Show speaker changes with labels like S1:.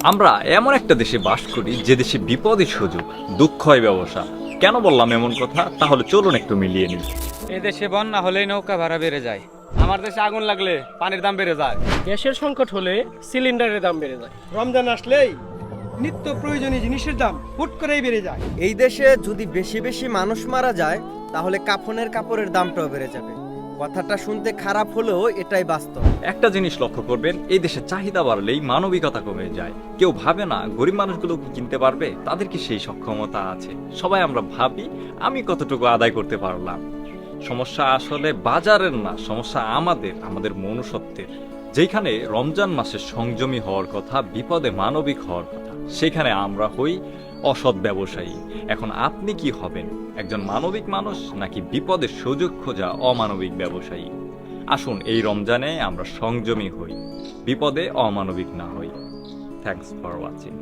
S1: আমরা এমন একটা দেশে বাস করি যে দেশে বিপদই সুযোগ, দুঃখই ব্যবসা। কেন বললাম এমন কথা? তাহলে চলুন একটু মিলিয়ে নিই।
S2: এই দেশে বন্যা হলেই নৌকা ভাড়া বেড়ে যায়।
S3: আমার দেশে আগুন লাগলে পানির দাম বেড়ে যায়।
S4: গ্যাসের সংকট হলে সিলিন্ডারের দাম বেড়ে যায়।
S5: রমজান আসলেই নিত্য প্রয়োজনীয় জিনিসের দাম হুট করেই বেড়ে যায়।
S6: এই দেশে যদি বেশি বেশি মানুষ মারা যায় তাহলে কাফনের কাপড়ের দামটাও বেড়ে যাবে। কথাটা শুনতে খারাপ হলেও এটাই বাস্তব।
S1: একটা জিনিস লক্ষ্য করবেন, এই দেশে চাহিদা বাড়লেই মানবিকতা কমে যায়। কেউ ভাবে না গরিব মানুষগুলো কি কিনতে পারবে, তাদের কি সেই সক্ষমতা আছে। সবাই আমরা ভাবি আমি কতটুকু আদায় করতে পারলাম। সমস্যা আসলে বাজারের না, সমস্যা আমাদের মনুষ্যত্বের। যেখানে রমজান মাসে সংযমী হওয়ার কথা, বিপদে মানবিক হওয়ার কথা, সেখানে আমরা হই অসৎ ব্যবসায়ী। এখন আপনি কি হবেন, একজন মানবিক মানুষ নাকি বিপদের সুযোগ খোঁজা অমানবিক ব্যবসায়ী? আসুন এই রমজানে আমরা সংযমী হই, বিপদে অমানবিক না হই। Thanks for watching.